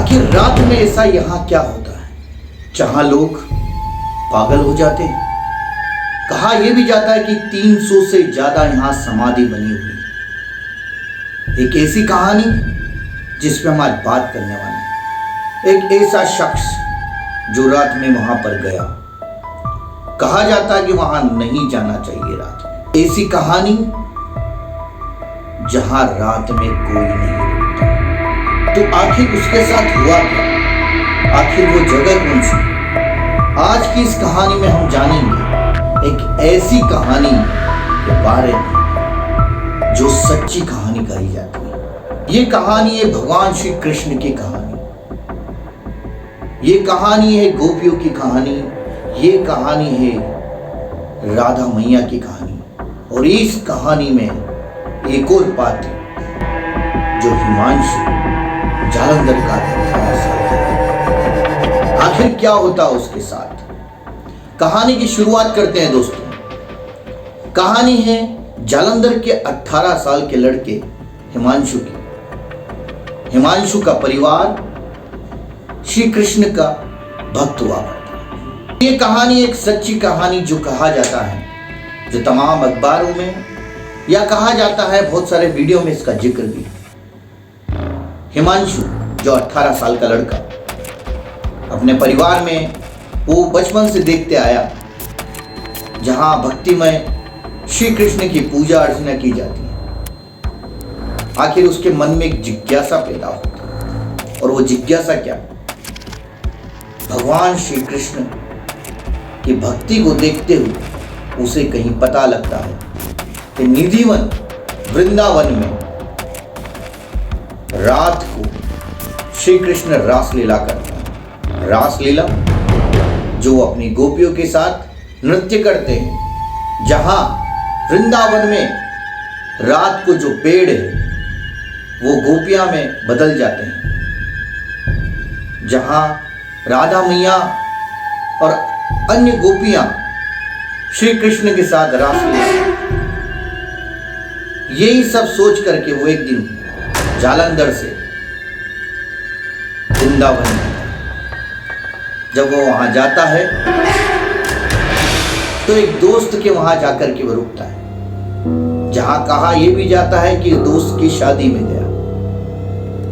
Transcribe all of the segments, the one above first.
आखिर रात में ऐसा यहाँ क्या होता है जहां लोग पागल हो जाते हैं। कहा यह भी जाता है कि 300 से ज्यादा यहां समाधि बनी हुई है। एक ऐसी कहानी जिसमें हम आज बात करने वाले हैं। एक ऐसा शख्स जो रात में वहां पर गया। कहा जाता है कि वहां नहीं जाना चाहिए रात में। ऐसी कहानी जहां रात में कोई नहीं रुकता। तो आखिर उसके साथ हुआ क्या? आखिर वो जगह कौन सी? आज की इस कहानी में हम जानेंगे एक ऐसी कहानी के बारे में जो सच्ची कहानी कही जाती है। ये कहानी है भगवान श्री कृष्ण की कहानी। ये कहानी है गोपियों की कहानी। ये कहानी है राधा मैया की कहानी। और इस कहानी में एक और पात्र जो हिमांशु जालंधर का 18 साल का। आखिर क्या होता उसके साथ? कहानी की शुरुआत करते हैं दोस्तों। कहानी है जालंधर के 18 साल के लड़के हिमांशु की। हिमांशु का परिवार श्री कृष्ण का भक्त हुआ करता है। ये कहानी एक सच्ची कहानी जो कहा जाता है, जो तमाम अखबारों में या कहा जाता है बहुत सारे वीडियो में इसका जिक्र भी है। हिमांशु जो 18 साल का लड़का अपने परिवार में वो बचपन से देखते आया जहां भक्तिमय श्री कृष्ण की पूजा अर्चना की जाती है। आखिर उसके मन में एक जिज्ञासा पैदा होती है। और वो जिज्ञासा क्या? भगवान श्री कृष्ण की भक्ति को देखते हुए उसे कहीं पता लगता है कि निधिवन वृंदावन में रात को श्री कृष्ण रासलीला करते हैं। रासलीला जो अपनी गोपियों के साथ नृत्य करते हैं। जहां वृंदावन में रात को जो पेड़ है वो गोपियां में बदल जाते हैं। जहां राधा मैया और अन्य गोपियां श्री कृष्ण के साथ रासलीला। यही सब सोच करके वो एक दिन जालंधर से वृंदावन जब वो वहां जाता है तो एक दोस्त के वहां जाकर के वो रुकता है। जहां कहा यह भी जाता है कि दोस्त की शादी में गया।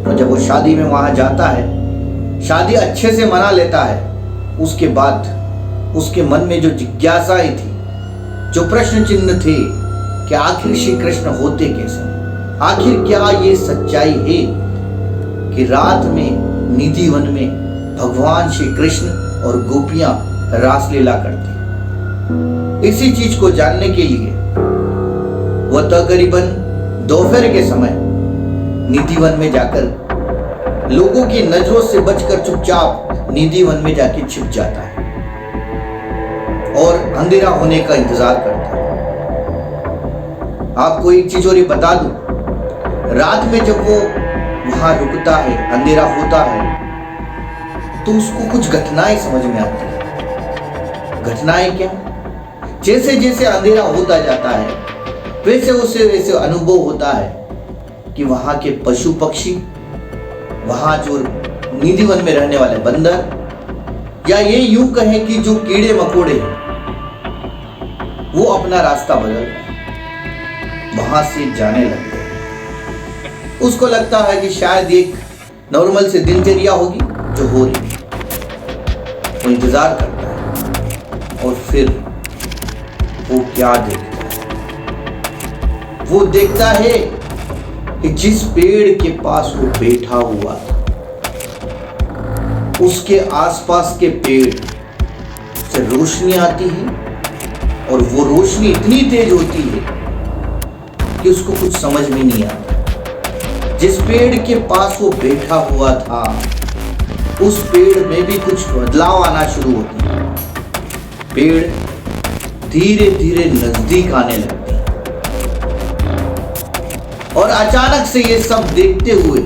और जब वो शादी में वहां जाता है, शादी अच्छे से मना लेता है। उसके बाद उसके मन में जो जिज्ञासाएं थी, जो प्रश्न चिन्ह थे कि आखिर श्री कृष्ण होते कैसे, आखिर क्या ये सच्चाई है कि रात में निधिवन में भगवान श्री कृष्ण और गोपियां रासलीला करते हैं। इसी चीज को जानने के लिए वह तकरीबन दोपहर के समय निधिवन में जाकर लोगों की नजरों से बचकर चुपचाप निधिवन में जाके छिप जाता है और अंधेरा होने का इंतजार करता है। आपको एक चीज और बता दूं, रात में जब वो वहां रुकता है, अंधेरा होता है, तो उसको कुछ घटनाएं समझ में आती है। घटनाएं क्या? जैसे जैसे अंधेरा होता जाता है वैसे वैसे अनुभव होता है कि वहां के पशु पक्षी, वहां जो निधिवन में रहने वाले बंदर, या ये यूं कहें कि जो कीड़े मकोड़े हैं, वो अपना रास्ता बदल रहे हैं, वहां से जाने लगते हैं। उसको लगता है कि शायद एक नॉर्मल से दिनचर्या होगी जो हो रही है। वो इंतजार करता है और फिर वो क्या देखता है? वो देखता है कि जिस पेड़ के पास वो बैठा हुआ था, उसके आसपास के पेड़ से रोशनी आती है। और वो रोशनी इतनी तेज होती है कि उसको कुछ समझ में नहीं आता। जिस पेड़ के पास वो बैठा हुआ था, उस पेड़ में भी कुछ बदलाव आना शुरू होती है। पेड़ धीरे धीरे नजदीक आने लगती है। और अचानक से ये सब देखते हुए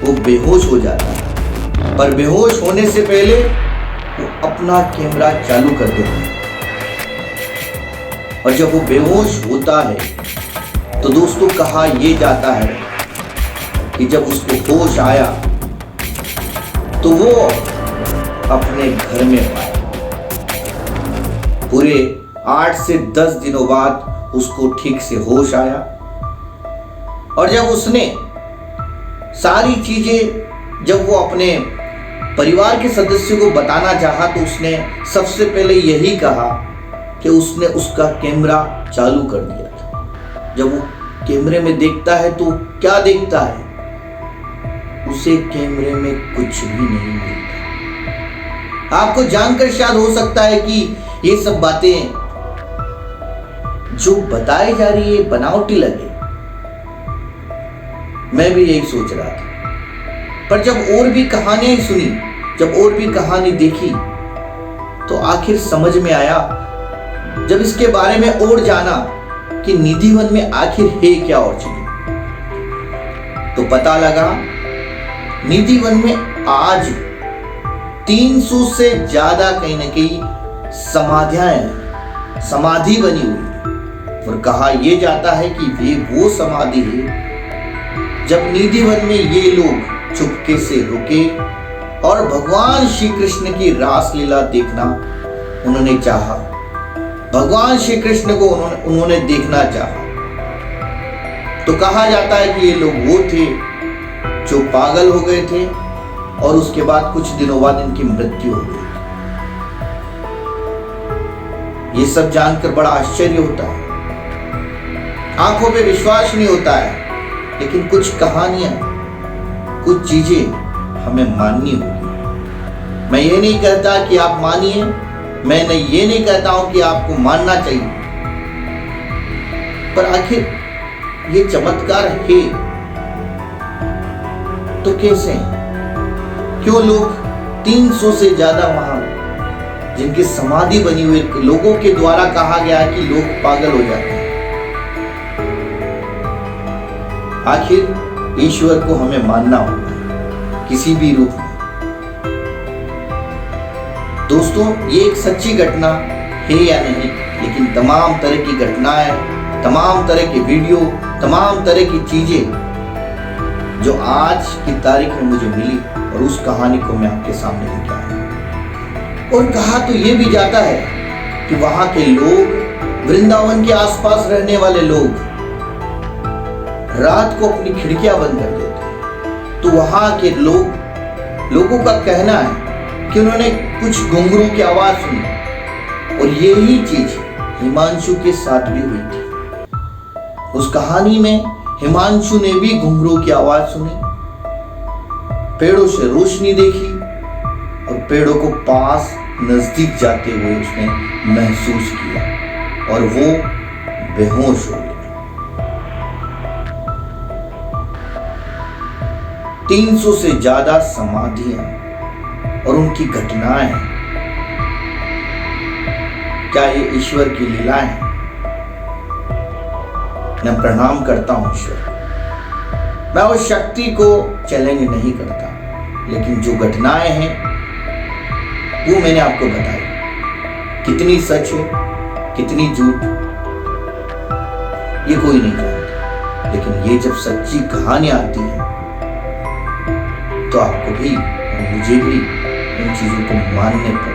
वो बेहोश हो जाता है। पर बेहोश होने से पहले वो अपना कैमरा चालू कर देता है। और जब वो बेहोश होता है तो दोस्तों कहा यह जाता है कि जब उसको होश आया तो वो अपने घर में पाया। पूरे 8 से 10 दिनों बाद उसको ठीक से होश आया और जब उसने सारी चीजें जब वो अपने परिवार के सदस्यों को बताना चाहा तो उसने सबसे पहले यही कहा कि उसने उसका कैमरा चालू कर दिया था। जब वो कैमरे में देखता है तो क्या देखता है? उसे कैमरे में कुछ भी नहीं मिलता। आपको जानकर शायद हो सकता है कि ये सब बातें जो बताई जा रही है बनावटी लगे। मैं भी यही सोच रहा था, पर जब और भी कहानियां सुनी, जब और भी कहानी देखी तो आखिर समझ में आया। जब इसके बारे में और जाना कि निधिवन में आखिर है क्या और चीज, तो पता लगा निधिवन में आज 300 से ज्यादा कहीं ना कहीं समाधि बनी हुई और कहा यह जाता है कि वे वो समाधि है जब निधिवन में ये लोग चुपके से रुके और भगवान श्री कृष्ण की रासलीला देखना उन्होंने चाहा। भगवान श्री कृष्ण को उन्होंने देखना चाहा। तो कहा जाता है कि ये लोग वो थे जो पागल हो गए थे और उसके बाद कुछ दिनों बाद इनकी मृत्यु हो गई। ये सब जानकर बड़ा आश्चर्य होता है, आंखों पे विश्वास नहीं होता है। लेकिन कुछ कहानियां, कुछ चीजें हमें माननी होगी। मैं ये नहीं कहता कि आप मानिए, मैं ये नहीं कहता हूं कि आपको मानना चाहिए, पर आखिर ये चमत्कार है तो कैसे हैं? क्यों लोग 300 से ज्यादा वहां जिनकी समाधि बनी हुई लोगों के द्वारा कहा गया है कि लोग पागल हो जाते हैं। आखिर ईश्वर को हमें मानना होगा किसी भी रूप में। दोस्तों, ये एक सच्ची घटना है या नहीं, लेकिन तमाम तरह की घटनाएं, तमाम तरह की वीडियो, तमाम तरह की चीजें जो आज की तारीख में मुझे मिली और उस कहानी को मैं आपके सामने लेके आया। और कहा तो ये भी जाता है कि वहां के लोग, वृंदावन के आसपास रहने वाले लोग रात को अपनी खिड़कियां बंद कर देते। तो वहां के लोगों का कहना है कि उन्होंने कुछ घुंघरू की आवाज सुनी और यही चीज हिमांशु के साथ भी हुई थी। उस कहानी में हिमांशु ने भी घुंघरू की आवाज सुनी, पेड़ों से रोशनी देखी और पेड़ों को पास नजदीक जाते हुए उसने महसूस किया और वो बेहोश हो गया। 300 से ज्यादा समाधियां और उनकी घटनाएं, क्या ये ईश्वर की लीलाएं हैं? मैं प्रणाम करता हूं ईश्वर। मैं उस शक्ति को चैलेंज नहीं करता, लेकिन जो घटनाएं हैं वो मैंने आपको बताई। कितनी सच है, कितनी झूठ, ये कोई नहीं जानता। लेकिन ये जब सच्ची कहानियां आती हैं तो आपको भी और मुझे भी इन चीजों को मानने पर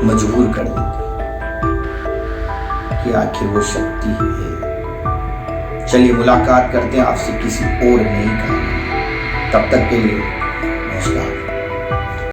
मजबूर कर देती कि आखिर वो शक्ति है। चलिए मुलाकात करते हैं आपसे किसी और नई कहानी। तब तक के लिए